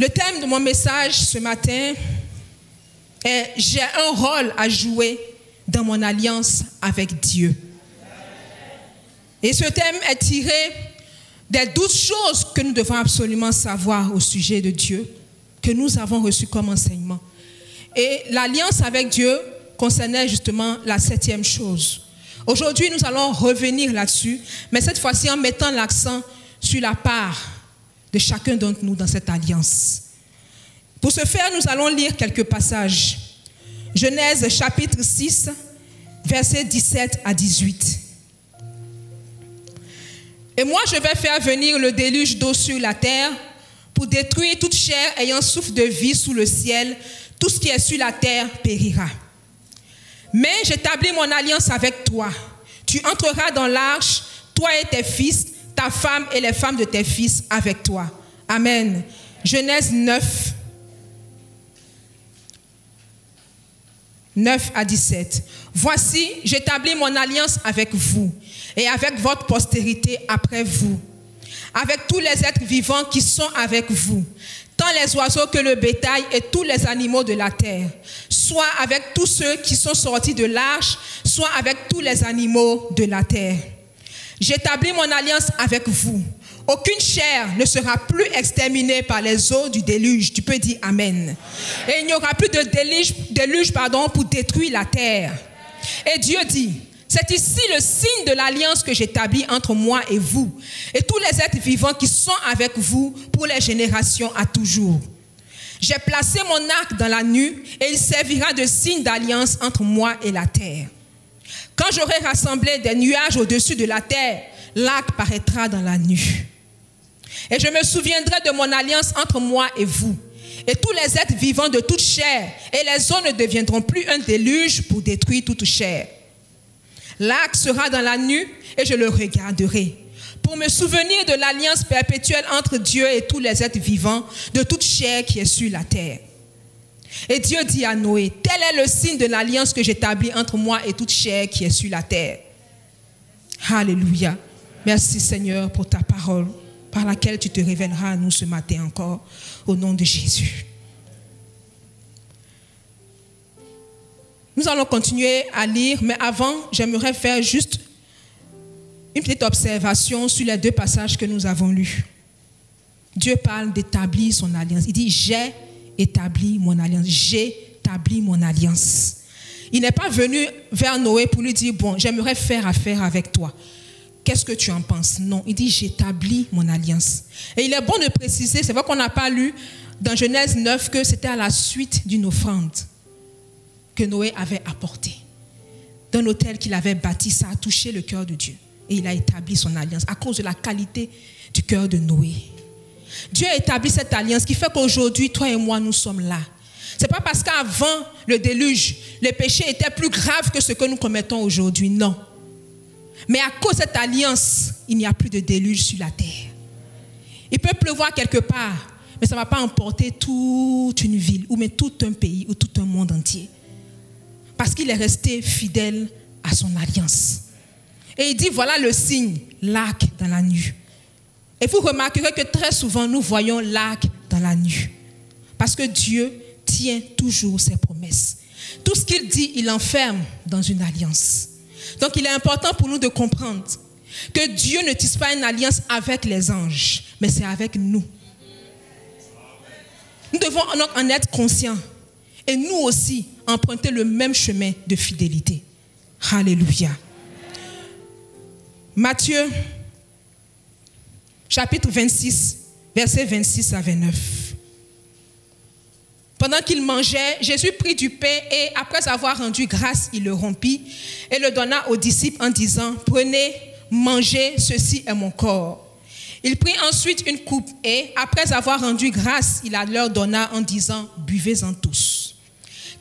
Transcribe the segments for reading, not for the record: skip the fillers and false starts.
Le thème de mon message ce matin est « J'ai un rôle à jouer dans mon alliance avec Dieu ». Et ce thème est tiré des 12 choses que nous devons absolument savoir au sujet de Dieu, que nous avons reçues comme enseignement. Et l'alliance avec Dieu concernait justement la 7e chose. Aujourd'hui, nous allons revenir là-dessus, mais cette fois-ci en mettant l'accent sur la part de chacun d'entre nous dans cette alliance. Pour ce faire, nous allons lire quelques passages. Genèse chapitre 6, versets 17 à 18. Et moi, je vais faire venir le déluge d'eau sur la terre pour détruire toute chair ayant souffle de vie sous le ciel. Tout ce qui est sur la terre périra. Mais j'établis mon alliance avec toi. Tu entreras dans l'arche, toi et tes fils, ta femme et les femmes de tes fils avec toi. Amen. Genèse 9, 9 à 17. Voici, j'établis mon alliance avec vous et avec votre postérité après vous, avec tous les êtres vivants qui sont avec vous, tant les oiseaux que le bétail et tous les animaux de la terre, soit avec tous ceux qui sont sortis de l'arche, soit avec tous les animaux de la terre. J'établis mon alliance avec vous. Aucune chair ne sera plus exterminée par les eaux du déluge. Tu peux dire Amen. Et il n'y aura plus de déluge pour détruire la terre. Et Dieu dit, c'est ici le signe de l'alliance que j'établis entre moi et vous, et tous les êtres vivants qui sont avec vous pour les générations à toujours. J'ai placé mon arc dans la nue, et il servira de signe d'alliance entre moi et la terre. Quand j'aurai rassemblé des nuages au-dessus de la terre, l'arc paraîtra dans la nue. Et je me souviendrai de mon alliance entre moi et vous, et tous les êtres vivants de toute chair, et les eaux ne deviendront plus un déluge pour détruire toute chair. L'arc sera dans la nue et je le regarderai pour me souvenir de l'alliance perpétuelle entre Dieu et tous les êtres vivants de toute chair qui est sur la terre. Et Dieu dit à Noé, tel est le signe de l'alliance que j'établis entre moi et toute chair qui est sur la terre. Alléluia. Merci Seigneur pour ta parole par laquelle tu te révéleras à nous ce matin encore au nom de Jésus. Nous allons continuer à lire, mais avant, j'aimerais faire juste une petite observation sur les 2 passages que nous avons lus. Dieu parle d'établir son alliance. Il dit, j'ai établi mon alliance. J'ai établi mon alliance. Il n'est pas venu vers Noé pour lui dire, bon, j'aimerais faire affaire avec toi. Qu'est-ce que tu en penses? Non, il dit, j'établis mon alliance. Et il est bon de préciser, c'est vrai qu'on n'a pas lu dans Genèse 9 que c'était à la suite d'une offrande que Noé avait apporté. D'un autel qu'il avait bâti, ça a touché le cœur de Dieu. Et il a établi son alliance à cause de la qualité du cœur de Noé. Dieu a établi cette alliance qui fait qu'aujourd'hui, toi et moi, nous sommes là. Ce n'est pas parce qu'avant le déluge, les péchés étaient plus graves que ce que nous commettons aujourd'hui. Non. Mais à cause de cette alliance, il n'y a plus de déluge sur la terre. Il peut pleuvoir quelque part, mais ça ne va pas emporter toute une ville, ou même tout un pays, ou tout un monde entier. Parce qu'il est resté fidèle à son alliance. Et il dit, voilà le signe, l'arc dans la nue. Et vous remarquerez que très souvent, nous voyons l'arc dans la nue. Parce que Dieu tient toujours ses promesses. Tout ce qu'il dit, il enferme dans une alliance. Donc, il est important pour nous de comprendre que Dieu ne tisse pas une alliance avec les anges, mais c'est avec nous. Nous devons en être conscients. Et nous aussi, emprunter le même chemin de fidélité. Alléluia. Matthieu, chapitre 26, versets 26 à 29. Pendant qu'il mangeait, Jésus prit du pain et après avoir rendu grâce, il le rompit et le donna aux disciples en disant, « Prenez, mangez, ceci est mon corps. » Il prit ensuite une coupe et après avoir rendu grâce, il la leur donna en disant, « Buvez-en tous.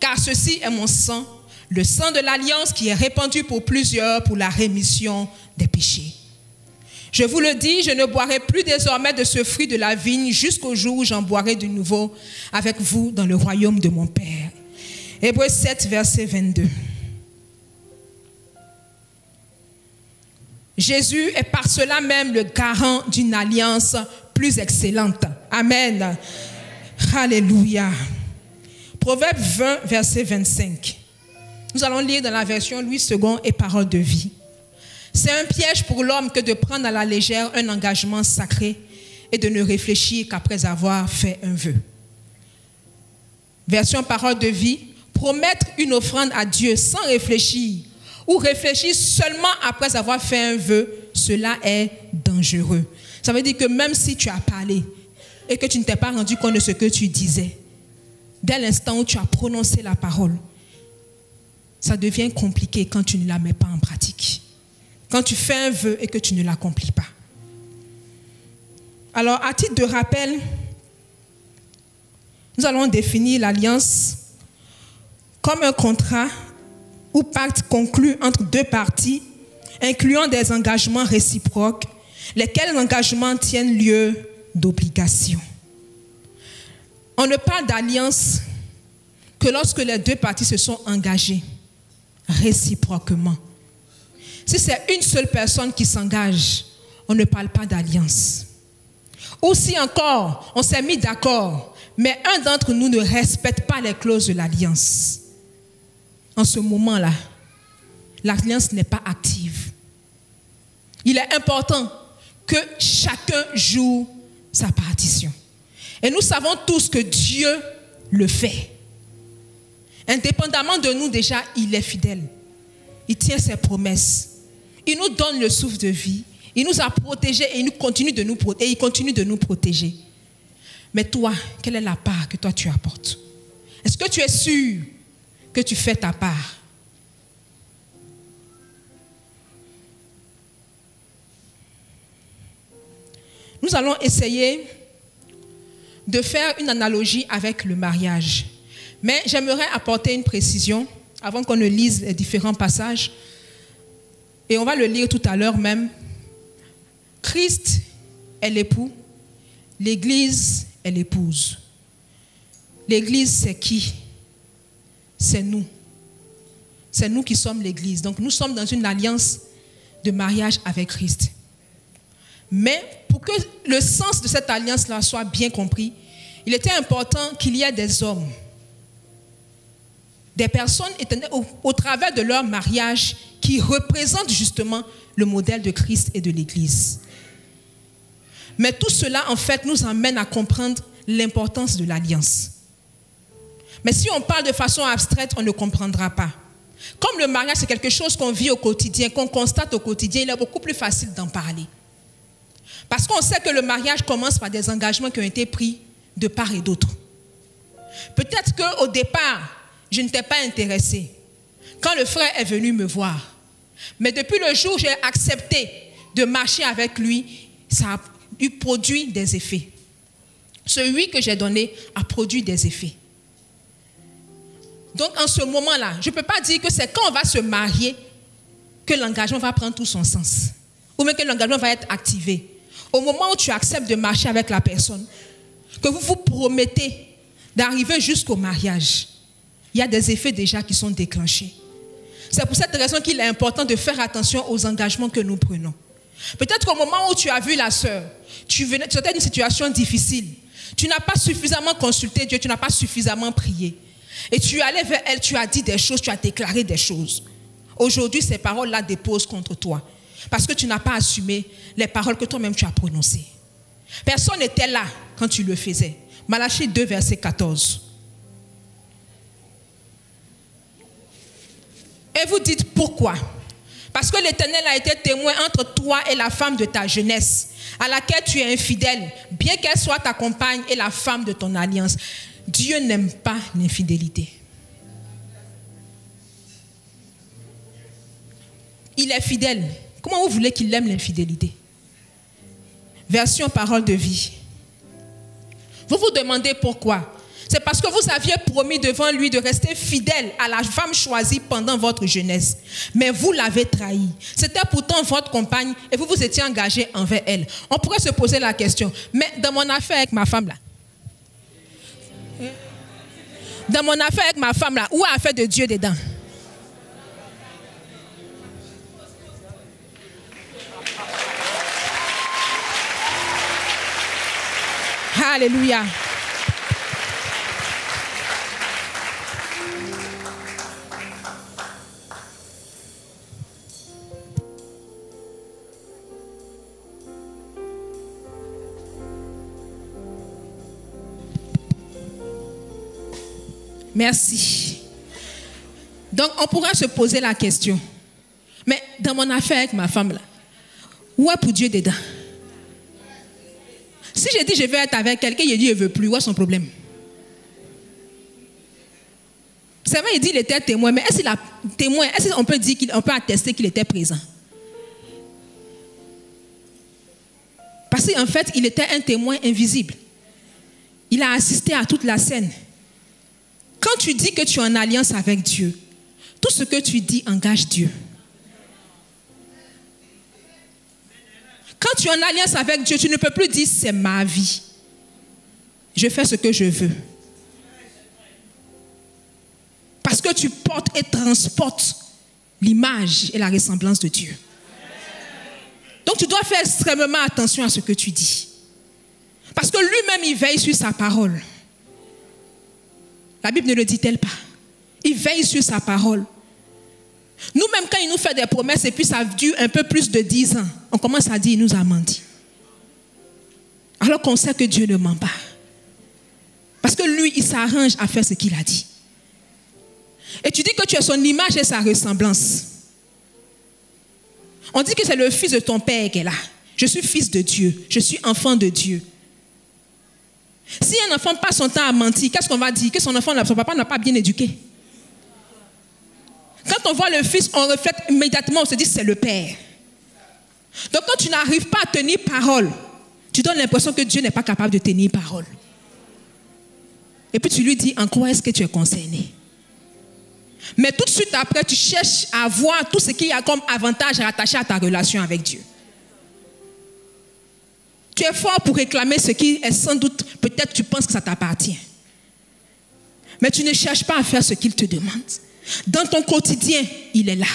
Car ceci est mon sang, le sang de l'alliance qui est répandu pour plusieurs pour la rémission des péchés. Je vous le dis, je ne boirai plus désormais de ce fruit de la vigne jusqu'au jour où j'en boirai de nouveau avec vous dans le royaume de mon Père. » Hébreux 7, verset 22. Jésus est par cela même le garant d'une alliance plus excellente. Amen. Alléluia. Proverbe 20, verset 25. Nous allons lire dans la version Louis II et Parole de vie. C'est un piège pour l'homme que de prendre à la légère un engagement sacré et de ne réfléchir qu'après avoir fait un vœu. Version Parole de vie. Promettre une offrande à Dieu sans réfléchir ou réfléchir seulement après avoir fait un vœu, cela est dangereux. Ça veut dire que même si tu as parlé et que tu ne t'es pas rendu compte de ce que tu disais, dès l'instant où tu as prononcé la parole, ça devient compliqué quand tu ne la mets pas en pratique. Quand tu fais un vœu et que tu ne l'accomplis pas. Alors, à titre de rappel, nous allons définir l'alliance comme un contrat ou pacte conclu entre deux parties, incluant des engagements réciproques, lesquels engagements tiennent lieu d'obligation. On ne parle d'alliance que lorsque les deux parties se sont engagées réciproquement. Si c'est une seule personne qui s'engage, on ne parle pas d'alliance. Ou si encore, on s'est mis d'accord, mais un d'entre nous ne respecte pas les clauses de l'alliance. En ce moment-là, l'alliance n'est pas active. Il est important que chacun joue sa partition. Et nous savons tous que Dieu le fait. Indépendamment de nous, déjà, il est fidèle. Il tient ses promesses. Il nous donne le souffle de vie. Il nous a protégés et il continue de nous protéger. Mais toi, quelle est la part que toi tu apportes? Est-ce que tu es sûr que tu fais ta part? Nous allons essayer de faire une analogie avec le mariage. Mais j'aimerais apporter une précision avant qu'on ne lise les différents passages. Et on va le lire tout à l'heure même. Christ est l'époux, l'Église est l'épouse. L'Église, c'est qui? C'est nous. C'est nous qui sommes l'Église. Donc nous sommes dans une alliance de mariage avec Christ. Mais pour que le sens de cette alliance-là soit bien compris, il était important qu'il y ait des hommes, des personnes au travers de leur mariage qui représentent justement le modèle de Christ et de l'Église. Mais tout cela, en fait, nous amène à comprendre l'importance de l'alliance. Mais si on parle de façon abstraite, on ne comprendra pas. Comme le mariage, c'est quelque chose qu'on vit au quotidien, qu'on constate au quotidien, il est beaucoup plus facile d'en parler. Parce qu'on sait que le mariage commence par des engagements qui ont été pris de part et d'autre. Peut-être qu'au départ, je ne t'ai pas intéressé quand le frère est venu me voir. Mais depuis le jour où j'ai accepté de marcher avec lui, ça a produit des effets. Ce oui que j'ai donné a produit des effets. Donc en ce moment-là, je ne peux pas dire que c'est quand on va se marier que l'engagement va prendre tout son sens. Ou même que l'engagement va être activé. Au moment où tu acceptes de marcher avec la personne, que vous vous promettez d'arriver jusqu'au mariage, il y a des effets déjà qui sont déclenchés. C'est pour cette raison qu'il est important de faire attention aux engagements que nous prenons. Peut-être qu'au moment où tu as vu la sœur, tu étais d'une situation difficile, tu n'as pas suffisamment consulté Dieu, tu n'as pas suffisamment prié. Et tu es allé vers elle, tu as dit des choses, tu as déclaré des choses. Aujourd'hui, ces paroles-là déposent contre toi. Parce que tu n'as pas assumé les paroles que toi-même tu as prononcées. Personne n'était là quand tu le faisais. Malachie 2, verset 14. Et vous dites pourquoi? Parce que l'Éternel a été témoin entre toi et la femme de ta jeunesse, à laquelle tu es infidèle, bien qu'elle soit ta compagne et la femme de ton alliance. Dieu n'aime pas l'infidélité. Il est fidèle. Comment vous voulez qu'il aime l'infidélité? Version parole de vie. Vous vous demandez pourquoi? C'est parce que vous aviez promis devant lui de rester fidèle à la femme choisie pendant votre jeunesse. Mais vous l'avez trahi. C'était pourtant votre compagne et vous vous étiez engagé envers elle. On pourrait se poser la question, mais dans mon affaire avec ma femme là, où a affaire de Dieu dedans? Alléluia. Merci. Donc, on pourra se poser la question. Mais dans mon affaire avec ma femme, là, où est pour Dieu dedans? Si je dis je vais être avec quelqu'un, il dit il ne veut plus, où est son problème? C'est vrai, il dit qu'il était témoin, mais est-ce qu'on peut dire qu'on peut attester qu'il était présent? Parce qu'en fait, il était un témoin invisible. Il a assisté à toute la scène. Quand tu dis que tu es en alliance avec Dieu, tout ce que tu dis engage Dieu. Quand tu es en alliance avec Dieu, tu ne peux plus dire c'est ma vie. Je fais ce que je veux. Parce que tu portes et transportes l'image et la ressemblance de Dieu. Donc tu dois faire extrêmement attention à ce que tu dis. Parce que lui-même, il veille sur sa parole. La Bible ne le dit-elle pas? Il veille sur sa parole. Nous-mêmes, quand il nous fait des promesses et puis ça dure un peu plus de 10 ans, on commence à dire il nous a menti. Alors qu'on sait que Dieu ne ment pas. Parce que lui, il s'arrange à faire ce qu'il a dit. Et tu dis que tu as son image et sa ressemblance. On dit que c'est le fils de ton père qui est là. Je suis fils de Dieu. Je suis enfant de Dieu. Si un enfant passe son temps à mentir, qu'est-ce qu'on va dire? Que son papa n'a pas bien éduqué. Quand on voit le fils, on reflète immédiatement, on se dit c'est le père. Donc quand tu n'arrives pas à tenir parole, tu donnes l'impression que Dieu n'est pas capable de tenir parole. Et puis tu lui dis en quoi est-ce que tu es concerné? Mais tout de suite après, tu cherches à voir tout ce qu'il y a comme avantage rattaché à ta relation avec Dieu. Tu es fort pour réclamer ce qui est sans doute, peut-être tu penses que ça t'appartient. Mais tu ne cherches pas à faire ce qu'il te demande. Dans ton quotidien, il est là.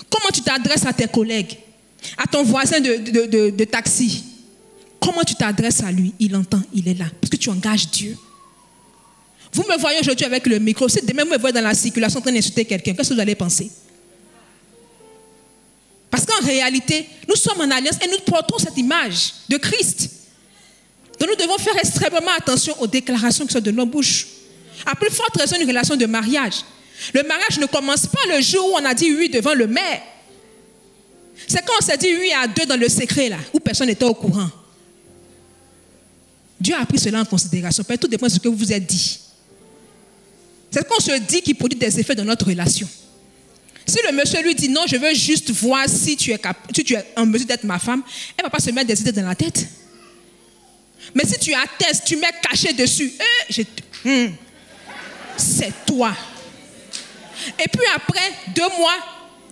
Comment tu t'adresses à tes collègues, à ton voisin de taxi? Comment tu t'adresses à lui? Il entend, il est là. Parce que tu engages Dieu. Vous me voyez aujourd'hui avec le micro. Si demain vous me voyez dans la circulation en train d'insulter quelqu'un, qu'est-ce que vous allez penser? Parce qu'en réalité, nous sommes en alliance et nous portons cette image de Christ. Donc nous devons faire extrêmement attention aux déclarations qui sortent de nos bouches. À plus forte raison, une relation de mariage. Le mariage ne commence pas le jour où on a dit oui devant le maire. C'est quand on s'est dit oui à deux dans le secret, là, où personne n'était au courant. Dieu a pris cela en considération. Tout dépend de ce que vous vous êtes dit. C'est qu'on se dit qui produit des effets dans notre relation. Si le monsieur lui dit non, je veux juste voir si tu es en mesure d'être ma femme, elle ne va pas se mettre des idées dans la tête. Mais si tu attestes, tu mets caché dessus, c'est toi. Et puis après 2 mois,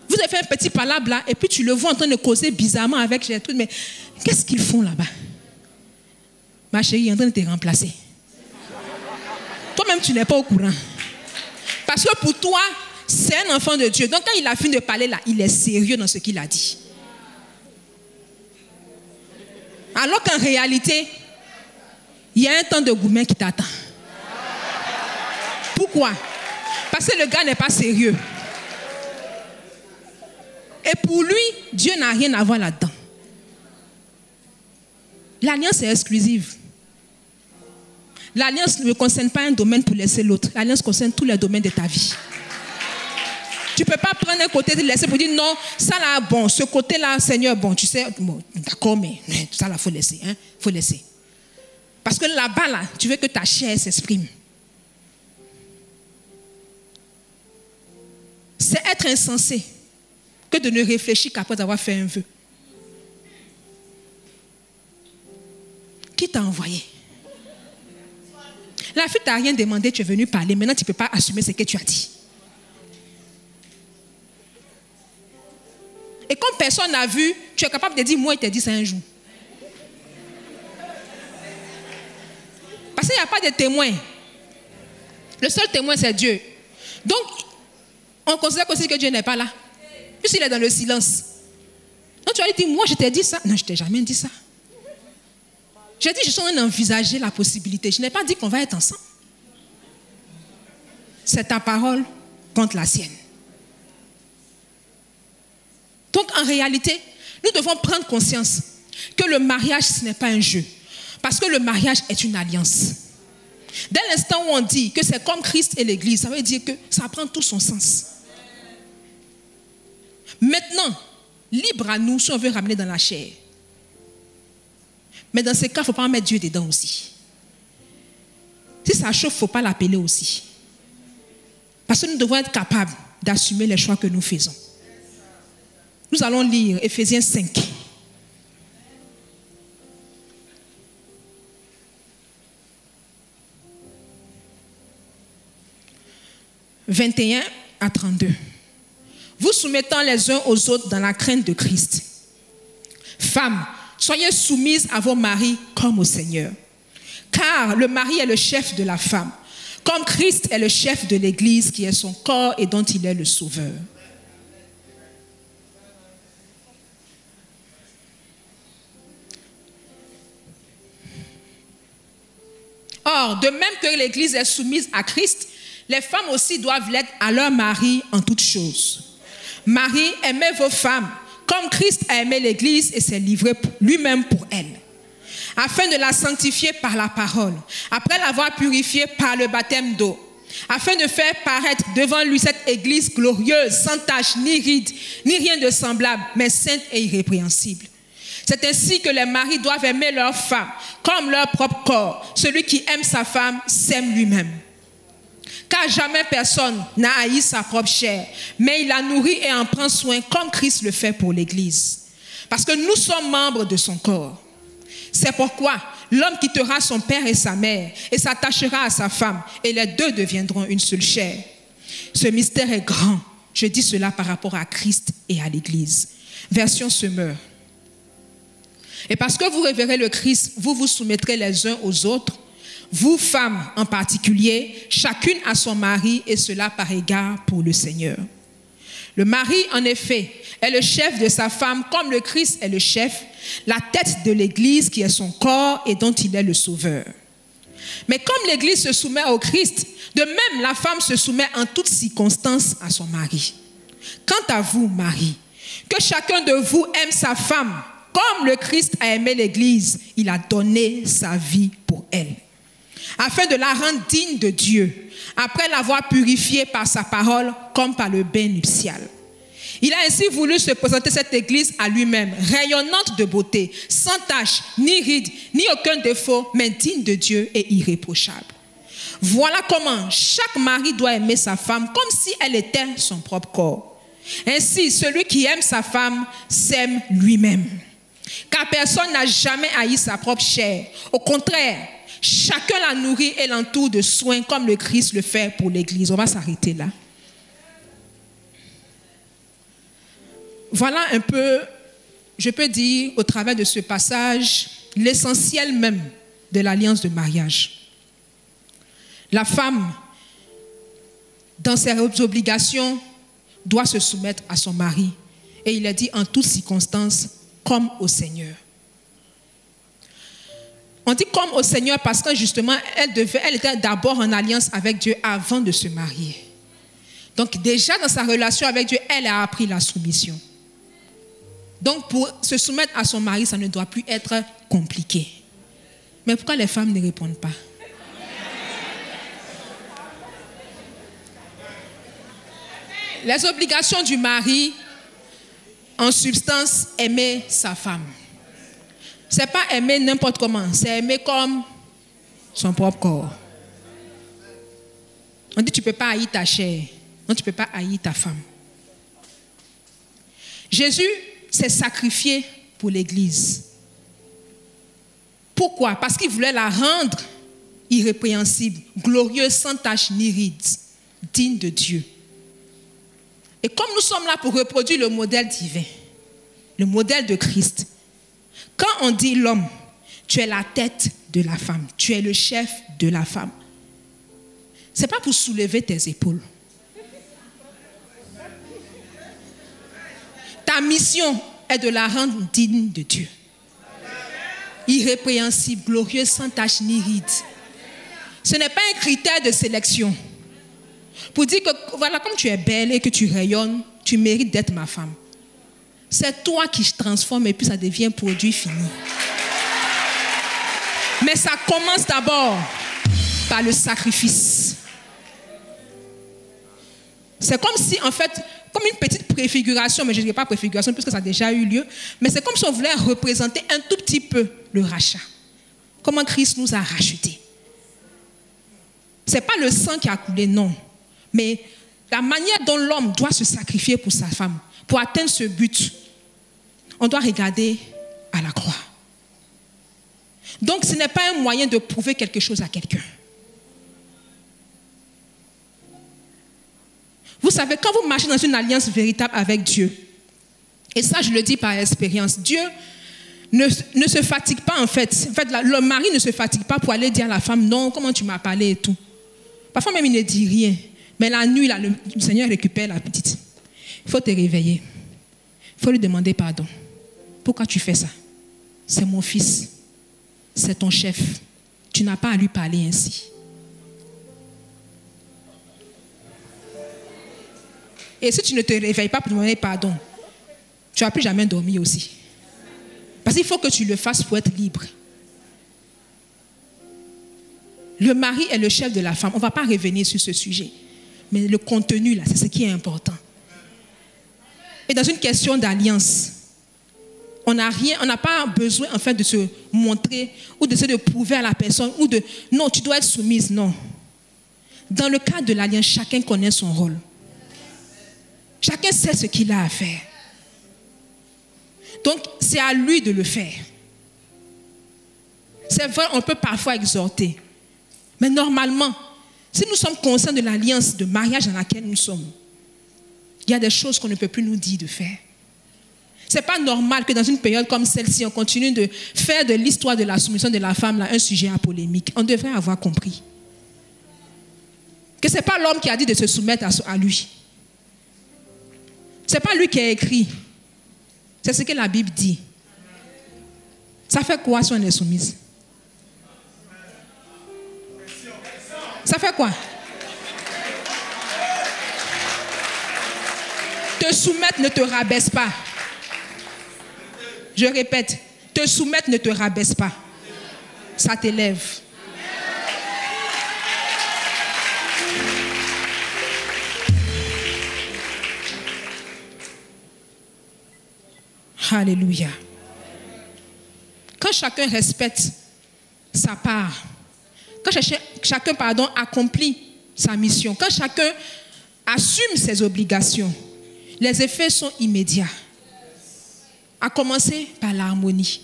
vous avez fait un petit palabre là, et puis tu le vois en train de causer bizarrement avec Gertrude. Mais qu'est-ce qu'ils font là-bas? Ma chérie, il est en train de te remplacer. Toi-même, tu n'es pas au courant. Parce que pour toi, c'est un enfant de Dieu. Donc quand il a fini de parler là, il est sérieux dans ce qu'il a dit. Alors qu'en réalité, il y a un temps de gourmet qui t'attend. Pourquoi? Parce que le gars n'est pas sérieux. Et pour lui, Dieu n'a rien à voir là-dedans. L'alliance est exclusive. L'alliance ne concerne pas un domaine pour laisser l'autre. L'alliance concerne tous les domaines de ta vie. Tu ne peux pas prendre un côté et laisser pour dire non, ça là, bon, ce côté-là, Seigneur, bon, tu sais, bon, d'accord, mais ça là, il faut laisser. Hein, faut laisser. Parce que là-bas, là, tu veux que ta chair s'exprime. C'est être insensé que de ne réfléchir qu'après avoir fait un vœu. Qui t'a envoyé? La fille t'a rien demandé, tu es venu parler. Maintenant, tu ne peux pas assumer ce que tu as dit. Et comme personne n'a vu, tu es capable de dire, moi, il t'a dit ça un jour. Parce qu'il n'y a pas de témoin. Le seul témoin, c'est Dieu. Donc, on considère aussi que Dieu n'est pas là. Puisqu'il est dans le silence. Donc, tu vas lui dire, moi, je t'ai dit ça. Non, je ne t'ai jamais dit ça. J'ai dit, je suis en train d'envisager la possibilité. Je n'ai pas dit qu'on va être ensemble. C'est ta parole contre la sienne. Donc, en réalité, nous devons prendre conscience que le mariage, ce n'est pas un jeu. Parce que le mariage est une alliance. Dès l'instant où on dit que c'est comme Christ et l'Église, ça veut dire que ça prend tout son sens. Maintenant, libre à nous si on veut ramener dans la chair. Mais dans ces cas, il ne faut pas mettre Dieu dedans aussi. Si ça chauffe, il ne faut pas l'appeler aussi. Parce que nous devons être capables d'assumer les choix que nous faisons. Nous allons lire Éphésiens 5. « 21 à 32. Vous soumettant les uns aux autres dans la crainte de Christ. Femmes, soyez soumises à vos maris comme au Seigneur. Car le mari est le chef de la femme, comme Christ est le chef de l'Église qui est son corps et dont il est le sauveur. » Or, de même que l'Église est soumise à Christ, les femmes aussi doivent l'être à leur mari en toutes choses. Marie, aimez vos femmes, comme Christ a aimé l'Église et s'est livré lui-même pour elle, afin de la sanctifier par la parole, après l'avoir purifiée par le baptême d'eau, afin de faire paraître devant lui cette Église glorieuse, sans tache, ni ride, ni rien de semblable, mais sainte et irrépréhensible. C'est ainsi que les maris doivent aimer leurs femmes comme leur propre corps. Celui qui aime sa femme s'aime lui-même. Car jamais personne n'a haï sa propre chair, mais il la nourrit et en prend soin comme Christ le fait pour l'Église. Parce que nous sommes membres de son corps. C'est pourquoi l'homme quittera son père et sa mère et s'attachera à sa femme et les deux deviendront une seule chair. Ce mystère est grand. Je dis cela par rapport à Christ et à l'Église. Version Semeur. Et parce que vous révérez le Christ, vous vous soumettrez les uns aux autres, vous femmes en particulier, chacune à son mari, et cela par égard pour le Seigneur. Le mari, en effet, est le chef de sa femme, comme le Christ est le chef, la tête de l'Église qui est son corps et dont il est le sauveur. Mais comme l'Église se soumet au Christ, de même la femme se soumet en toutes circonstances à son mari. Quant à vous, mari, que chacun de vous aime sa femme, comme le Christ a aimé l'Église, il a donné sa vie pour elle, afin de la rendre digne de Dieu, après l'avoir purifiée par sa parole comme par le bain nuptial. Il a ainsi voulu se présenter cette Église à lui-même, rayonnante de beauté, sans tache, ni ride, ni aucun défaut, mais digne de Dieu et irréprochable. Voilà comment chaque mari doit aimer sa femme comme si elle était son propre corps. Ainsi, celui qui aime sa femme s'aime lui-même. Car personne n'a jamais haï sa propre chair. Au contraire, chacun la nourrit et l'entoure de soins comme le Christ le fait pour l'Église. On va s'arrêter là. Voilà un peu, je peux dire, au travers de ce passage, l'essentiel même de l'alliance de mariage. La femme, dans ses obligations, doit se soumettre à son mari. Et il a dit en toutes circonstances, comme au Seigneur. On dit comme au Seigneur parce que justement, elle était d'abord en alliance avec Dieu avant de se marier. Donc déjà dans sa relation avec Dieu, elle a appris la soumission. Donc pour se soumettre à son mari, ça ne doit plus être compliqué. Mais pourquoi les femmes ne répondent pas? Les obligations du mari, en substance, aimer sa femme. Ce n'est pas aimer n'importe comment, c'est aimer comme son propre corps. On dit tu ne peux pas haïr ta chair, non, tu ne peux pas haïr ta femme. Jésus s'est sacrifié pour l'Église. Pourquoi? Parce qu'il voulait la rendre irrépréhensible, glorieuse, sans tache ni ride, digne de Dieu. Et comme nous sommes là pour reproduire le modèle divin, le modèle de Christ, quand on dit l'homme, tu es la tête de la femme, tu es le chef de la femme, ce n'est pas pour soulever tes épaules. Ta mission est de la rendre digne de Dieu. Irrépréhensible, glorieuse, sans tache ni ride. Ce n'est pas un critère de sélection. Pour dire que, voilà, comme tu es belle et que tu rayonnes, tu mérites d'être ma femme. C'est toi qui te transformes et puis ça devient produit fini. Mais ça commence d'abord par par le sacrifice. C'est comme si, en fait, comme une petite préfiguration, mais je ne dirais pas préfiguration puisque ça a déjà eu lieu, mais c'est comme si on voulait représenter un tout petit peu le rachat. Comment Christ nous a rachetés. Ce n'est pas le sang qui a coulé, non. Mais la manière dont l'homme doit se sacrifier pour sa femme, pour atteindre ce but, on doit regarder à la croix. Donc, ce n'est pas un moyen de prouver quelque chose à quelqu'un. Vous savez, quand vous marchez dans une alliance véritable avec Dieu, et ça, je le dis par expérience, Dieu ne se fatigue pas, en fait. En fait, le mari ne se fatigue pas pour aller dire à la femme, non, comment tu m'as parlé et tout. Parfois même, il ne dit rien. Mais la nuit, là, le Seigneur récupère la petite. Il faut te réveiller. Il faut lui demander pardon. Pourquoi tu fais ça? C'est mon fils. C'est ton chef. Tu n'as pas à lui parler ainsi. Et si tu ne te réveilles pas pour demander pardon, tu ne vas plus jamais dormir aussi. Parce qu'il faut que tu le fasses pour être libre. Le mari est le chef de la femme. On ne va pas revenir sur ce sujet. Mais le contenu, là, c'est ce qui est important. Et dans une question d'alliance, on n'a pas besoin, en fait, de se montrer ou de prouver à la personne ou de, non, tu dois être soumise, non. Dans le cadre de l'alliance, chacun connaît son rôle. Chacun sait ce qu'il a à faire. Donc, c'est à lui de le faire. C'est vrai, on peut parfois exhorter. Mais normalement, si nous sommes conscients de l'alliance de mariage dans laquelle nous sommes, il y a des choses qu'on ne peut plus nous dire de faire. Ce n'est pas normal que dans une période comme celle-ci, on continue de faire de l'histoire de la soumission de la femme là, un sujet à polémique. On devrait avoir compris que ce n'est pas l'homme qui a dit de se soumettre à lui. Ce n'est pas lui qui a écrit. C'est ce que la Bible dit. Ça fait quoi si on est soumise? Ça fait quoi? Te soumettre ne te rabaisse pas. Je répète, te soumettre ne te rabaisse pas. Ça t'élève. Alléluia. Quand chacun respecte sa part, quand chacun accomplit sa mission, quand chacun assume ses obligations, les effets sont immédiats. À commencer par l'harmonie.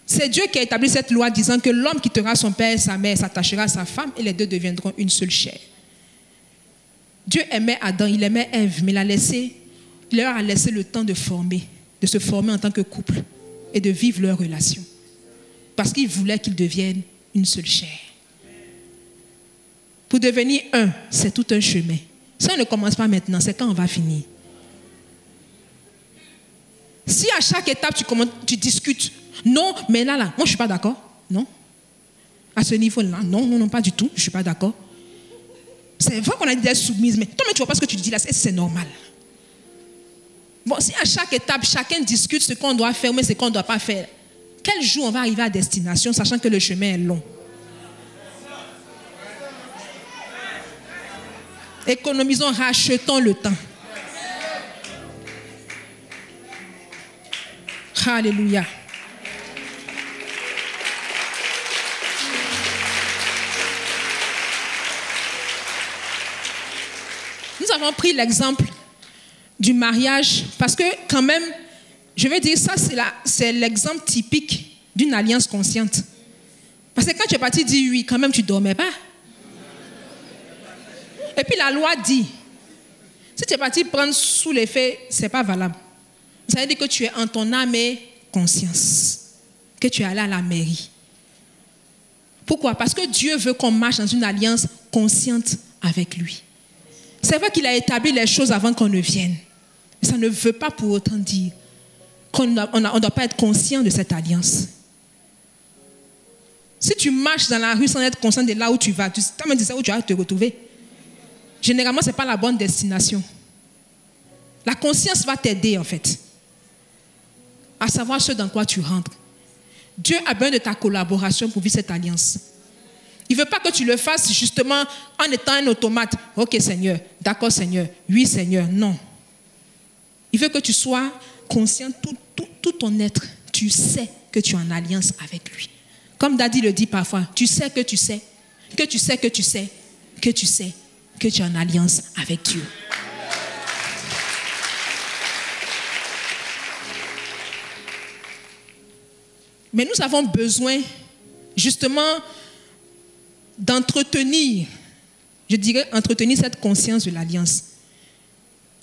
C'est Dieu qui a établi cette loi disant que l'homme quittera son père et sa mère, s'attachera à sa femme et les deux deviendront une seule chair. Dieu aimait Adam, il aimait Ève, mais il leur a laissé le temps de se former en tant que couple et de vivre leur relation. Parce qu'il voulait qu'ils deviennent une seule chair. Pour devenir un, c'est tout un chemin. Si on ne commence pas maintenant, c'est quand on va finir. Si à chaque étape, tu discutes, non, mais là, moi je ne suis pas d'accord, non. À ce niveau-là, non, pas du tout, je ne suis pas d'accord. C'est vrai qu'on a dit d'être soumise, mais toi, tu ne vois pas ce que tu dis là, c'est normal. Bon, si à chaque étape, chacun discute ce qu'on doit faire, mais ce qu'on ne doit pas faire, quel jour on va arriver à destination, sachant que le chemin est long? Économisons, rachetons le temps. Alléluia. Nous avons pris l'exemple du mariage parce que quand même, je vais dire ça, c'est l'exemple typique d'une alliance consciente. Parce que quand tu es parti dire oui, quand même tu ne dormais pas. Et puis la loi dit, si tu es parti prendre sous l'effet, ce n'est pas valable. Ça veut dire que tu es en ton âme et conscience, que tu es allé à la mairie. Pourquoi? Parce que Dieu veut qu'on marche dans une alliance consciente avec lui. C'est vrai qu'il a établi les choses avant qu'on ne vienne. Mais ça ne veut pas pour autant dire qu'on ne doit pas être conscient de cette alliance. Si tu marches dans la rue sans être conscient de là où tu vas, tu me dis ça où tu vas te retrouver. Généralement, ce n'est pas la bonne destination. La conscience va t'aider en fait à savoir ce dans quoi tu rentres. Dieu a besoin de ta collaboration pour vivre cette alliance. Il ne veut pas que tu le fasses justement en étant un automate. Ok Seigneur, d'accord Seigneur, oui Seigneur, non. Il veut que tu sois conscient, tout ton être. Tu sais que tu es en alliance avec lui. Comme Daddy le dit parfois, tu sais que tu sais, que tu sais que tu sais, que tu sais que tu es en alliance avec Dieu. Mais nous avons besoin justement d'entretenir, je dirais entretenir cette conscience de l'alliance.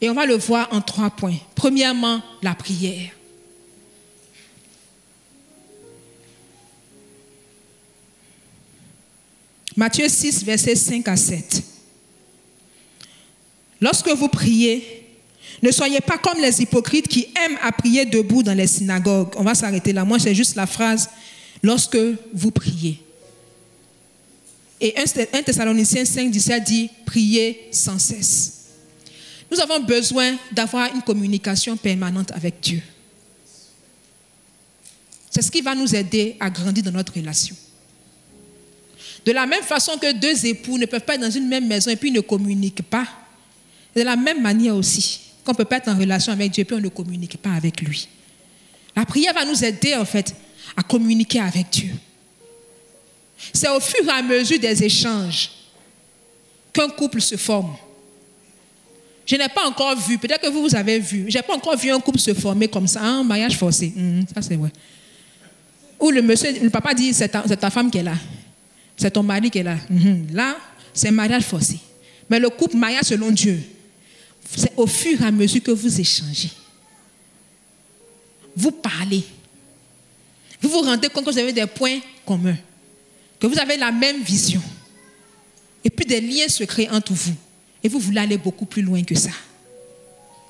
Et on va le voir en 3 points. Premièrement, la prière. Matthieu 6, versets 5 à 7. Lorsque vous priez, ne soyez pas comme les hypocrites qui aiment à prier debout dans les synagogues. On va s'arrêter là. Moi, c'est juste la phrase « lorsque vous priez ». Et 1 Thessaloniciens 5, 17 dit « priez sans cesse ». Nous avons besoin d'avoir une communication permanente avec Dieu. C'est ce qui va nous aider à grandir dans notre relation. De la même façon que 2 époux ne peuvent pas être dans une même maison et puis ne communiquent pas, de la même manière aussi, qu'on ne peut pas être en relation avec Dieu et puis on ne communique pas avec lui. La prière va nous aider en fait à communiquer avec Dieu. C'est au fur et à mesure des échanges qu'un couple se forme. Je n'ai pas encore vu, peut-être que vous avez vu, je n'ai pas encore vu un couple se former comme ça, un mariage forcé. Ça c'est vrai. Où le papa dit, c'est ta femme qui est là. C'est ton mari qui est là. Là, c'est mariage forcé. Mais le couple mariage selon Dieu, c'est au fur et à mesure que vous échangez. Vous parlez. Vous vous rendez compte que vous avez des points communs. Que vous avez la même vision. Et puis des liens se créent entre vous. Et vous voulez aller beaucoup plus loin que ça.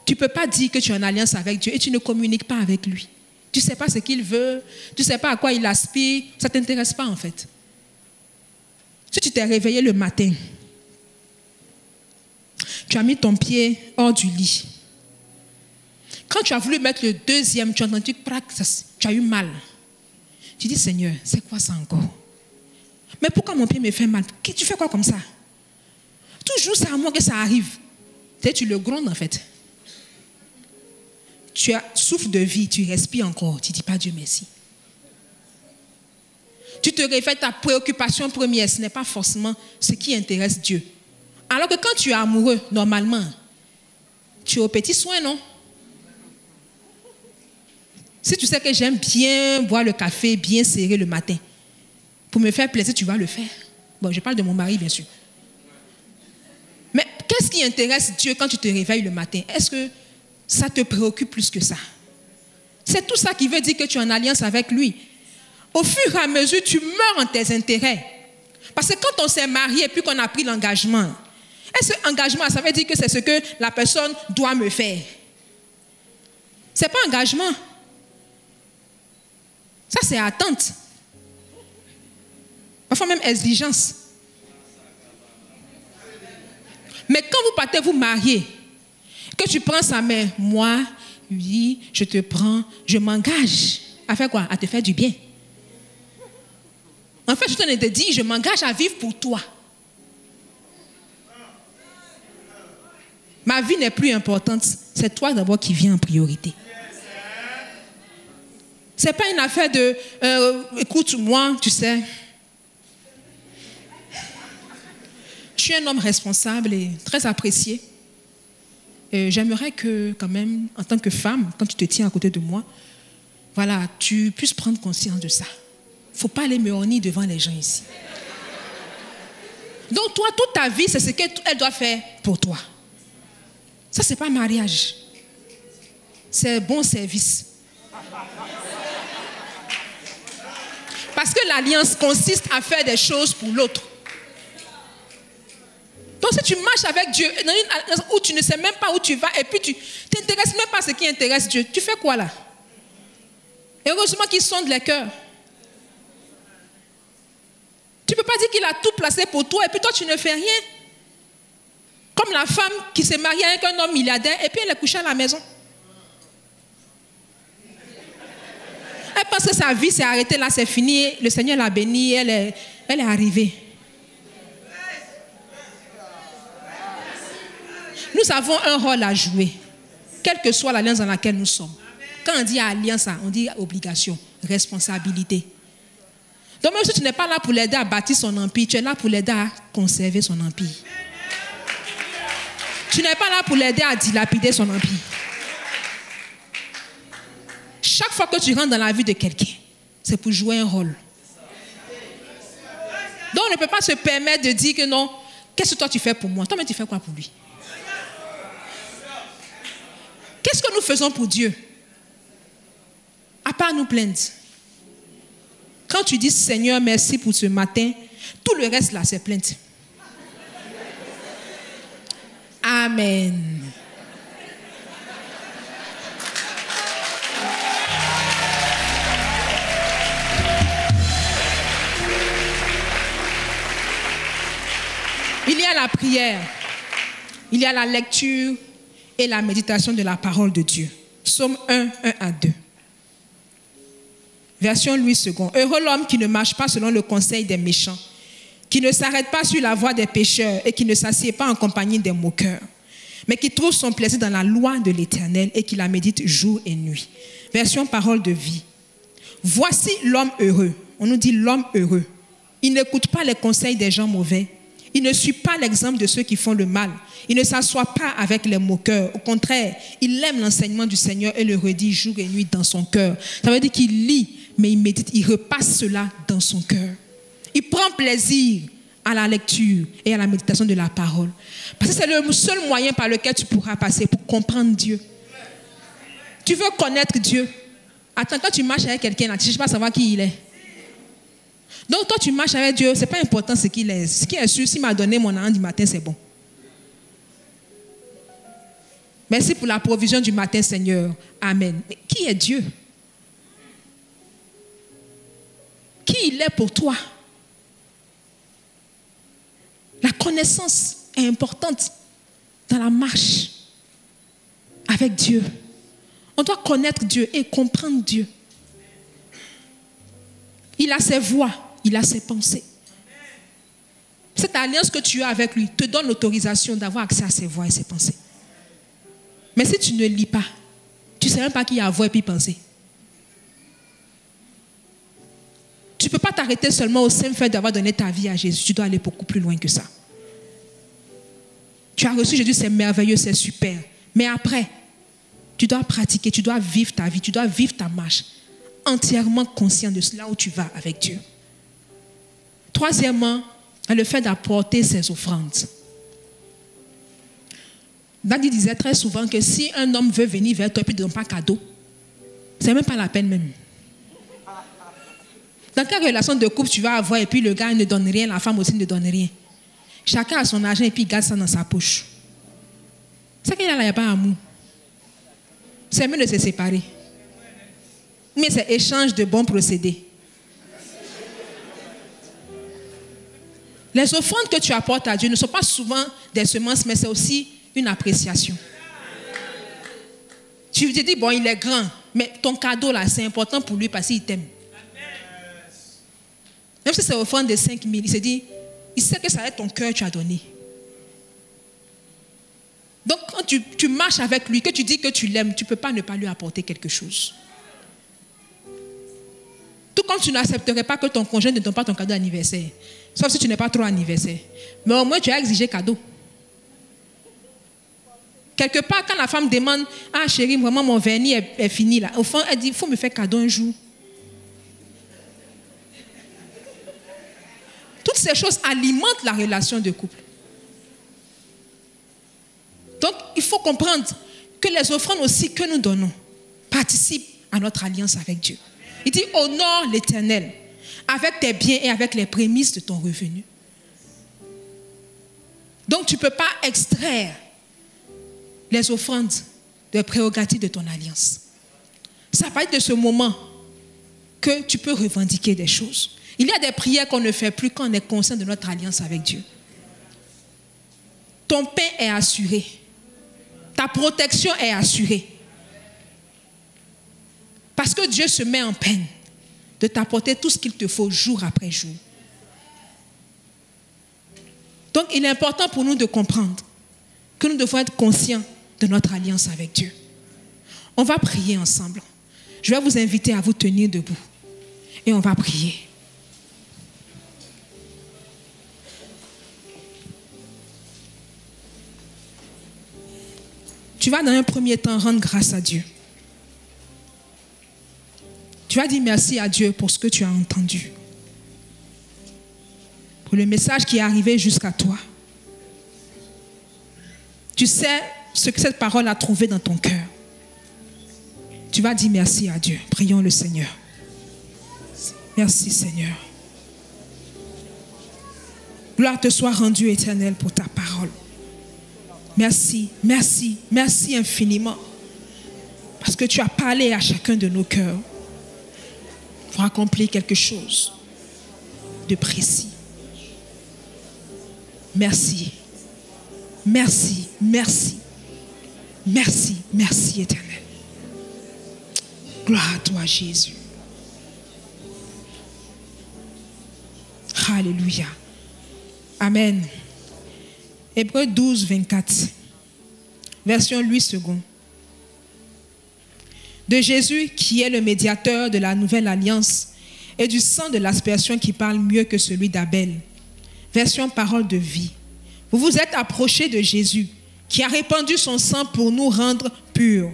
Tu ne peux pas dire que tu es en alliance avec Dieu et tu ne communiques pas avec lui. Tu ne sais pas ce qu'il veut. Tu ne sais pas à quoi il aspire. Ça ne t'intéresse pas en fait. Si tu t'es réveillé le matin, tu as mis ton pied hors du lit. Quand tu as voulu mettre le deuxième, tu as entendu crac, tu as eu mal. Tu dis, Seigneur, c'est quoi ça encore? Mais pourquoi mon pied me fait mal? Tu fais quoi comme ça? Toujours c'est à moi que ça arrive. Tu le grondes en fait. Tu as souffle de vie, tu respires encore. Tu ne dis pas Dieu merci. Tu te réveilles, ta préoccupation première, ce n'est pas forcément ce qui intéresse Dieu. Alors que quand tu es amoureux, normalement, tu es au petit soin, non? Si tu sais que j'aime bien boire le café, bien serré le matin, pour me faire plaisir, tu vas le faire. Bon, je parle de mon mari, bien sûr. Mais qu'est-ce qui intéresse Dieu quand tu te réveilles le matin? Est-ce que ça te préoccupe plus que ça? C'est tout ça qui veut dire que tu es en alliance avec lui. Au fur et à mesure, tu meurs en tes intérêts. Parce que quand on s'est marié et puis qu'on a pris l'engagement, et ce engagement, ça veut dire que c'est ce que la personne doit me faire. Ce n'est pas engagement. Ça, c'est attente. Parfois même exigence. Mais quand vous partez vous marier, que tu prends sa main, moi, oui, je te prends, je m'engage. À faire quoi? À te faire du bien. En fait, je te dis, je m'engage à vivre pour toi. Ma vie n'est plus importante. C'est toi d'abord qui viens en priorité. Ce n'est pas une affaire de écoute-moi, tu sais. Je suis un homme responsable et très apprécié. J'aimerais que, quand même, en tant que femme, quand tu te tiens à côté de moi, voilà, tu puisses prendre conscience de ça. Il ne faut pas aller me honner devant les gens ici. Donc toi, toute ta vie, c'est ce qu'elle doit faire pour toi. Ça, ce n'est pas mariage. C'est bon service. Parce que l'alliance consiste à faire des choses pour l'autre. Donc si tu marches avec Dieu, dans une alliance où tu ne sais même pas où tu vas, et puis tu ne t'intéresses même pas à ce qui intéresse Dieu, tu fais quoi là? Et heureusement qu'il sonde les cœurs. Tu ne peux pas dire qu'il a tout placé pour toi et puis toi tu ne fais rien. Comme la femme qui s'est mariée avec un homme milliardaire et puis elle est couchée à la maison. Elle pense que sa vie s'est arrêtée là, c'est fini. Le Seigneur l'a bénie, elle est arrivée. Nous avons un rôle à jouer, quelle que soit l'alliance dans laquelle nous sommes. Quand on dit alliance, on dit obligation, responsabilité. Donc même si tu n'es pas là pour l'aider à bâtir son empire, tu es là pour l'aider à conserver son empire. Tu n'es pas là pour l'aider à dilapider son empire. Chaque fois que tu rentres dans la vie de quelqu'un, c'est pour jouer un rôle. Donc on ne peut pas se permettre de dire que non, qu'est-ce que toi tu fais pour moi? Toi-même tu fais quoi pour lui? Qu'est-ce que nous faisons pour Dieu? À part nous plaindre. Quand tu dis Seigneur, merci pour ce matin, tout le reste là, c'est plainte. Amen. Il y a la prière, il y a la lecture et la méditation de la parole de Dieu. Psaume 1, 1 à 2. Version Louis II. Heureux l'homme qui ne marche pas selon le conseil des méchants, qui ne s'arrête pas sur la voie des pécheurs et qui ne s'assied pas en compagnie des moqueurs, mais qui trouve son plaisir dans la loi de l'Éternel et qui la médite jour et nuit. Version parole de vie. Voici l'homme heureux. On nous dit l'homme heureux. Il n'écoute pas les conseils des gens mauvais. Il ne suit pas l'exemple de ceux qui font le mal. Il ne s'assoit pas avec les moqueurs. Au contraire, il aime l'enseignement du Seigneur et le redit jour et nuit dans son cœur. Ça veut dire qu'il lit, mais il médite, il repasse cela dans son cœur. Il prend plaisir à la lecture et à la méditation de la parole. Parce que c'est le seul moyen par lequel tu pourras passer pour comprendre Dieu. Tu veux connaître Dieu. Attends, quand tu marches avec quelqu'un, tu ne cherches pas à savoir qui il est. Donc toi, tu marches avec Dieu, ce n'est pas important ce qu'il est. Ce qui est sûr, s'il m'a donné mon argent du matin, c'est bon. Merci pour la provision du matin, Seigneur. Amen. Mais qui est Dieu? Qui il est pour toi? La connaissance est importante dans la marche avec Dieu. On doit connaître Dieu et comprendre Dieu. Il a ses voies, il a ses pensées. Cette alliance que tu as avec lui te donne l'autorisation d'avoir accès à ses voies et ses pensées. Mais si tu ne lis pas, tu ne sais même pas qui a voix et puis penser. Tu ne peux pas t'arrêter seulement au simple fait d'avoir donné ta vie à Jésus. Tu dois aller beaucoup plus loin que ça. Tu as reçu Jésus, c'est merveilleux, c'est super. Mais après, tu dois pratiquer, tu dois vivre ta vie, tu dois vivre ta marche, entièrement conscient de là où tu vas avec Dieu. Troisièmement, le fait d'apporter ses offrandes. Daddy disait très souvent que si un homme veut venir vers toi et puis ne donne pas cadeau, c'est même pas la peine même. Dans quelle relation de couple tu vas avoir et puis le gars ne donne rien, la femme aussi ne donne rien? Chacun a son argent et puis il garde ça dans sa poche. C'est qu'il n'y a pas d'amour. C'est mieux de se séparer. Mais c'est échange de bons procédés. Les offrandes que tu apportes à Dieu ne sont pas souvent des semences, mais c'est aussi une appréciation. Tu te dis, bon, il est grand, mais ton cadeau là, c'est important pour lui parce qu'il t'aime. Même si c'est une offrande de 5 000, il se dit, il sait que ça va être ton cœur que tu as donné. Donc, quand tu marches avec lui, que tu dis que tu l'aimes, tu ne peux pas ne pas lui apporter quelque chose. Tout comme tu n'accepterais pas que ton conjoint ne donne pas ton cadeau d'anniversaire. Sauf si tu n'es pas trop anniversaire. Mais au moins, tu as exigé cadeau. Quelque part, quand la femme demande, ah chérie, vraiment mon vernis est fini là. Au fond, elle dit, il faut me faire cadeau un jour. Toutes ces choses alimentent la relation de couple. Donc, il faut comprendre que les offrandes aussi que nous donnons participent à notre alliance avec Dieu. Il dit, honore l'Éternel avec tes biens et avec les prémices de ton revenu. Donc, tu ne peux pas extraire les offrandes de prérogatives de ton alliance. Ça va être de ce moment que tu peux revendiquer des choses. Il y a des prières qu'on ne fait plus quand on est conscient de notre alliance avec Dieu. Ton pain est assuré. Ta protection est assurée. Parce que Dieu se met en peine de t'apporter tout ce qu'il te faut jour après jour. Donc, il est important pour nous de comprendre que nous devons être conscients de notre alliance avec Dieu. On va prier ensemble. Je vais vous inviter à vous tenir debout. Et on va prier. Tu vas dans un premier temps rendre grâce à Dieu. Tu vas dire merci à Dieu pour ce que tu as entendu. Pour le message qui est arrivé jusqu'à toi. Tu sais ce que cette parole a trouvé dans ton cœur. Tu vas dire merci à Dieu. Prions le Seigneur. Merci Seigneur. Gloire te soit rendue, Éternel, pour ta parole. Merci, merci, merci infiniment. Parce que tu as parlé à chacun de nos cœurs pour accomplir quelque chose de précis. Merci, merci, merci, merci, merci Éternel. Gloire à toi Jésus. Alléluia. Amen. Hébreux 12, 24. Version Louis II. De Jésus qui est le médiateur de la nouvelle alliance et du sang de l'aspersion qui parle mieux que celui d'Abel. Version parole de vie. Vous vous êtes approchés de Jésus qui a répandu son sang pour nous rendre purs.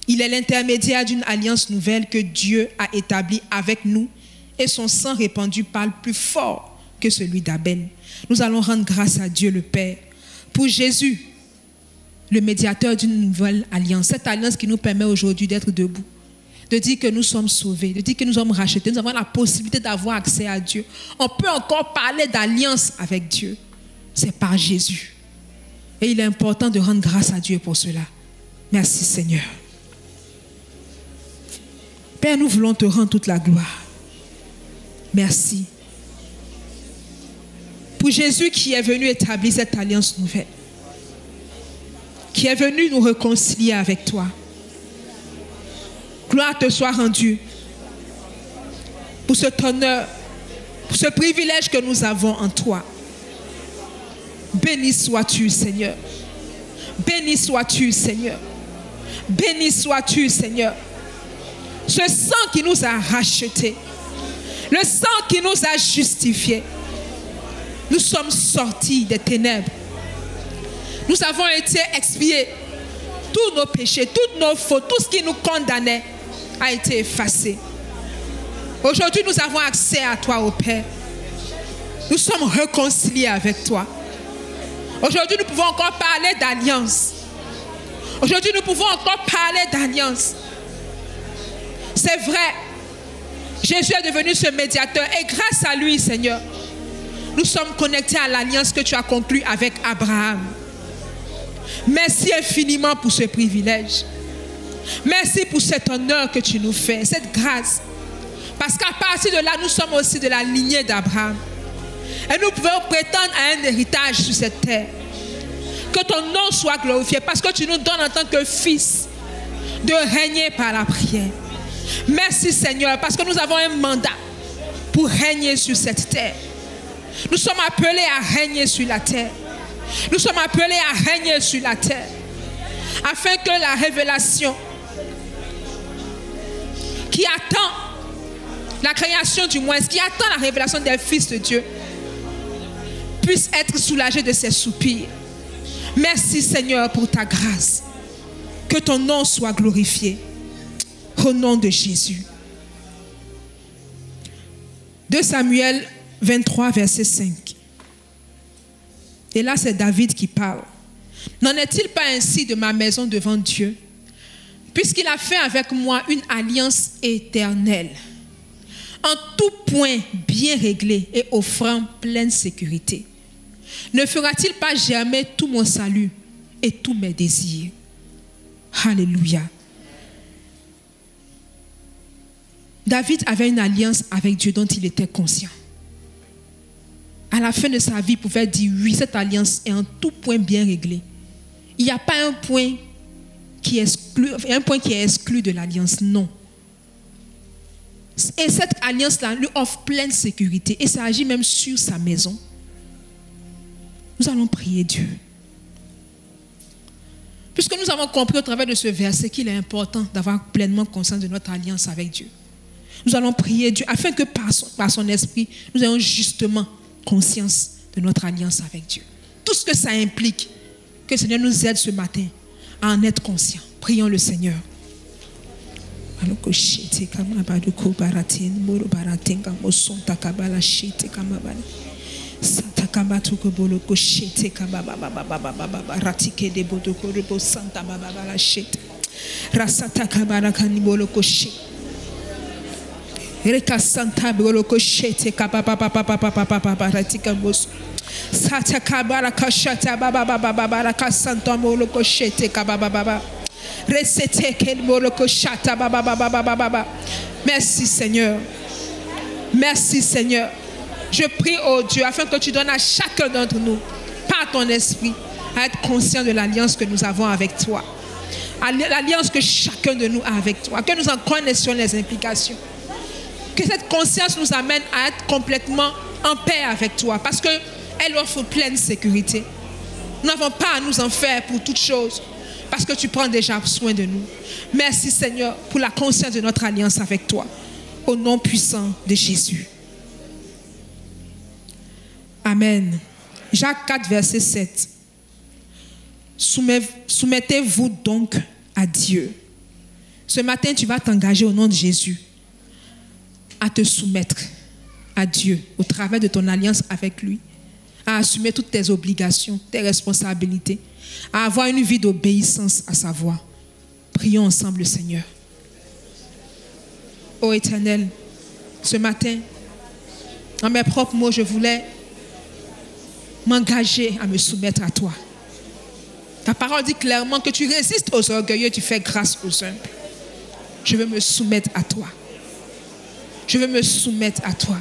Il est l'intermédiaire d'une alliance nouvelle que Dieu a établie avec nous et son sang répandu parle plus fort que celui d'Abel. Nous allons rendre grâce à Dieu le Père pour Jésus, le médiateur d'une nouvelle alliance. Cette alliance qui nous permet aujourd'hui d'être debout, de dire que nous sommes sauvés, de dire que nous sommes rachetés. Nous avons la possibilité d'avoir accès à Dieu. On peut encore parler d'alliance avec Dieu. C'est par Jésus. Et il est important de rendre grâce à Dieu pour cela. Merci Seigneur. Père, nous voulons te rendre toute la gloire. Merci. Pour Jésus qui est venu établir cette alliance nouvelle, qui est venu nous réconcilier avec toi. Gloire te soit rendue pour cet honneur, pour ce privilège que nous avons en toi. Béni sois-tu, Seigneur. Béni sois-tu, Seigneur. Béni sois-tu, Seigneur. Ce sang qui nous a rachetés, le sang qui nous a justifiés. Nous sommes sortis des ténèbres. Nous avons été expiés. Tous nos péchés, toutes nos fautes, tout ce qui nous condamnait a été effacé. Aujourd'hui, nous avons accès à toi, ô Père. Nous sommes réconciliés avec toi. Aujourd'hui, nous pouvons encore parler d'alliance. Aujourd'hui, nous pouvons encore parler d'alliance. C'est vrai. Jésus est devenu ce médiateur et grâce à lui, Seigneur, nous sommes connectés à l'alliance que tu as conclue avec Abraham. Merci infiniment pour ce privilège. Merci pour cet honneur que tu nous fais, cette grâce. Parce qu'à partir de là, nous sommes aussi de la lignée d'Abraham. Et nous pouvons prétendre à un héritage sur cette terre. Que ton nom soit glorifié parce que tu nous donnes en tant que fils de régner par la prière. Merci Seigneur parce que nous avons un mandat pour régner sur cette terre. Nous sommes appelés à régner sur la terre. Nous sommes appelés à régner sur la terre. Afin que la révélation qui attend la création du moins, qui attend la révélation des fils de Dieu, puisse être soulagée de ses soupirs. Merci Seigneur pour ta grâce. Que ton nom soit glorifié. Au nom de Jésus. 2 Samuel 23, verset 5. Et là, c'est David qui parle. N'en est-il pas ainsi de ma maison devant Dieu, puisqu'il a fait avec moi une alliance éternelle, en tout point bien réglée et offrant pleine sécurité? Ne fera-t-il pas germer tout mon salut et tous mes désirs? Alléluia. David avait une alliance avec Dieu dont il était conscient. À la fin de sa vie, il pouvait dire oui, cette alliance est en tout point bien réglée. Il n'y a pas un point qui est exclu de l'alliance, non. Et cette alliance-là lui offre pleine sécurité et ça agit même sur sa maison. Nous allons prier Dieu. Puisque nous avons compris au travers de ce verset qu'il est important d'avoir pleinement conscience de notre alliance avec Dieu. Nous allons prier Dieu afin que par son esprit, nous ayons justement conscience de notre alliance avec Dieu. Tout ce que ça implique, que le Seigneur nous aide ce matin à en être conscient. Prions le Seigneur. Reka Santa Boloko Shete Kababa Ratika Mos Sata Kabara Kashata Baba Baba Santa Boloko Shete Kababa Resete Ken Boloko Shata Baba. Merci Seigneur. Merci Seigneur. Je prie au Dieu afin que tu donnes à chacun d'entre nous, par ton esprit, à être conscient de l'alliance que nous avons avec toi. L'alliance que chacun de nous a avec toi. Que nous en connaissions les implications. Que cette conscience nous amène à être complètement en paix avec toi. Parce qu'elle offre pleine sécurité. Nous n'avons pas à nous en faire pour toutes choses. Parce que tu prends déjà soin de nous. Merci Seigneur pour la conscience de notre alliance avec toi. Au nom puissant de Jésus. Amen. Jacques 4, verset 7. Soumettez-vous donc à Dieu. Ce matin, tu vas t'engager au nom de Jésus à te soumettre à Dieu au travers de ton alliance avec lui, à assumer toutes tes obligations, tes responsabilités, à avoir une vie d'obéissance à sa voix. Prions ensemble le Seigneur. Ô Éternel, ce matin, en mes propres mots, je voulais m'engager à me soumettre à toi. Ta parole dit clairement que tu résistes aux orgueilleux, tu fais grâce aux humbles. Je veux me soumettre à toi. Je veux me soumettre à toi.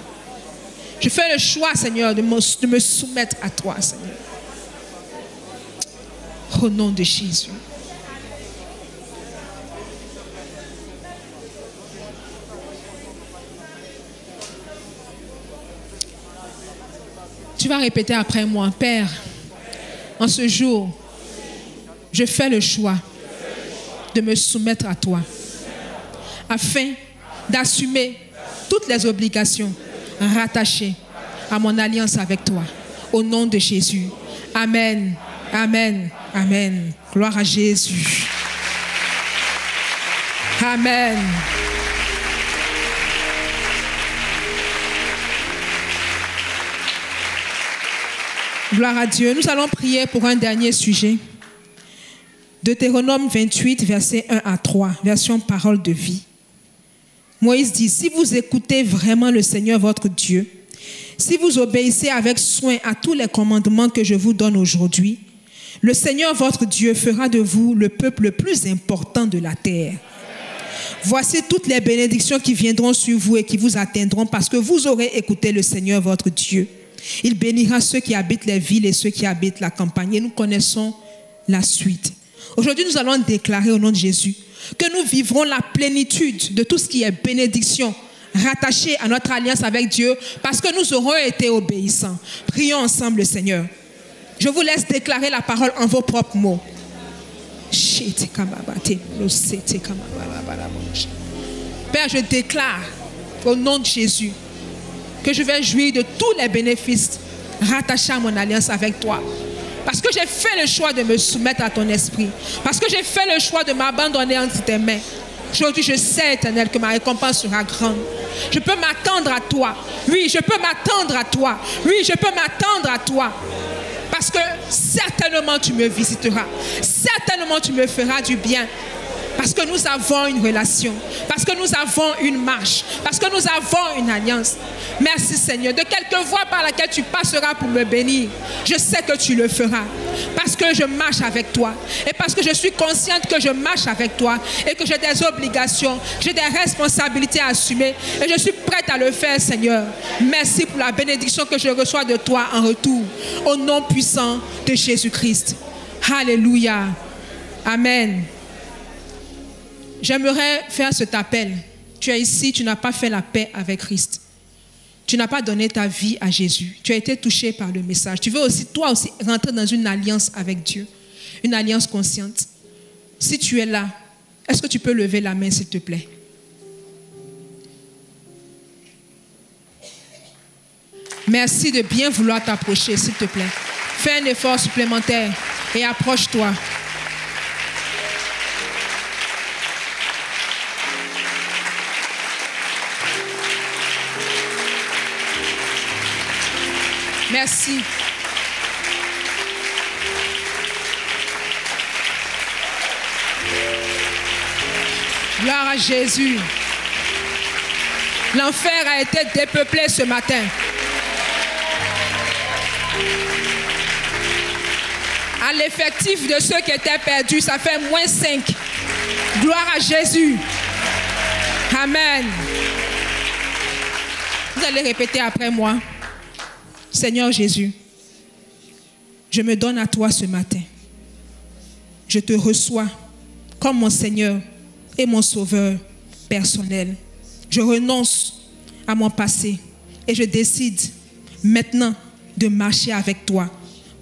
Je fais le choix, Seigneur, de me soumettre à toi, Seigneur. Au nom de Jésus. Tu vas répéter après moi, Père, en ce jour, je fais le choix de me soumettre à toi afin d'assumer toutes les obligations rattachées à mon alliance avec toi. Au nom de Jésus. Amen. Amen. Amen. Gloire à Jésus. Amen. Gloire à Dieu. Nous allons prier pour un dernier sujet. Deutéronome 28, versets 1 à 3, version parole de vie. Moïse dit, si vous écoutez vraiment le Seigneur votre Dieu, si vous obéissez avec soin à tous les commandements que je vous donne aujourd'hui, le Seigneur votre Dieu fera de vous le peuple le plus important de la terre. Voici toutes les bénédictions qui viendront sur vous et qui vous atteindront parce que vous aurez écouté le Seigneur votre Dieu. Il bénira ceux qui habitent les villes et ceux qui habitent la campagne. Et nous connaissons la suite. Aujourd'hui, nous allons déclarer au nom de Jésus que nous vivrons la plénitude de tout ce qui est bénédiction rattachée à notre alliance avec Dieu parce que nous aurons été obéissants. Prions ensemble le Seigneur. Je vous laisse déclarer la parole en vos propres mots. Père, je déclare au nom de Jésus que je vais jouir de tous les bénéfices rattachés à mon alliance avec toi. Parce que j'ai fait le choix de me soumettre à ton esprit. Parce que j'ai fait le choix de m'abandonner entre tes mains. Aujourd'hui, je sais, Éternel, que ma récompense sera grande. Je peux m'attendre à toi. Oui, je peux m'attendre à toi. Oui, je peux m'attendre à toi. Parce que certainement tu me visiteras. Certainement tu me feras du bien. Parce que nous avons une relation. Parce que nous avons une marche. Parce que nous avons une alliance. Merci Seigneur. De quelque voie par laquelle tu passeras pour me bénir, je sais que tu le feras. Parce que je marche avec toi. Et parce que je suis consciente que je marche avec toi. Et que j'ai des obligations. J'ai des responsabilités à assumer. Et je suis prête à le faire, Seigneur. Merci pour la bénédiction que je reçois de toi en retour. Au nom puissant de Jésus-Christ. Alléluia. Amen. J'aimerais faire cet appel. Tu es ici, tu n'as pas fait la paix avec Christ. Tu n'as pas donné ta vie à Jésus. Tu as été touché par le message. Tu veux aussi, toi aussi, rentrer dans une alliance avec Dieu. Une alliance consciente. Si tu es là, est-ce que tu peux lever la main, s'il te plaît? Merci de bien vouloir t'approcher, s'il te plaît. Fais un effort supplémentaire et approche-toi. Merci. Gloire à Jésus. L'enfer a été dépeuplé ce matin. À l'effectif de ceux qui étaient perdus, ça fait -5. Gloire à Jésus. Amen. Vous allez répéter après moi. Seigneur Jésus, je me donne à toi ce matin. Je te reçois comme mon Seigneur et mon Sauveur personnel. Je renonce à mon passé et je décide maintenant de marcher avec toi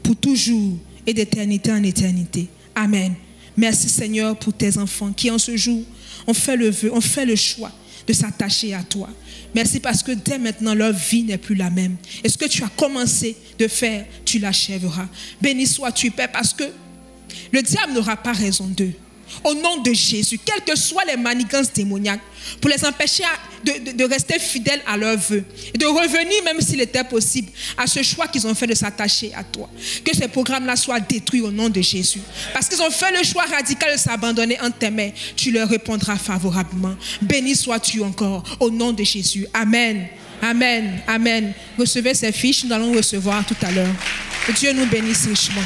pour toujours et d'éternité en éternité. Amen. Merci Seigneur pour tes enfants qui en ce jour ont fait le vœu, ont fait le choix de s'attacher à toi. Merci parce que dès maintenant leur vie n'est plus la même. Et ce que tu as commencé de faire, tu l'achèveras. Béni sois-tu Père parce que le diable n'aura pas raison d'eux. Au nom de Jésus, quelles que soient les manigances démoniaques, pour les empêcher de rester fidèles à leurs vœux, et de revenir, même s'il était possible, à ce choix qu'ils ont fait de s'attacher à toi. Que ces programmes-là soient détruits au nom de Jésus. Parce qu'ils ont fait le choix radical de s'abandonner entre tes mains, tu leur répondras favorablement. Béni sois-tu encore, au nom de Jésus. Amen. Amen. Amen. Recevez ces fiches, nous allons recevoir tout à l'heure. Que Dieu nous bénisse richement.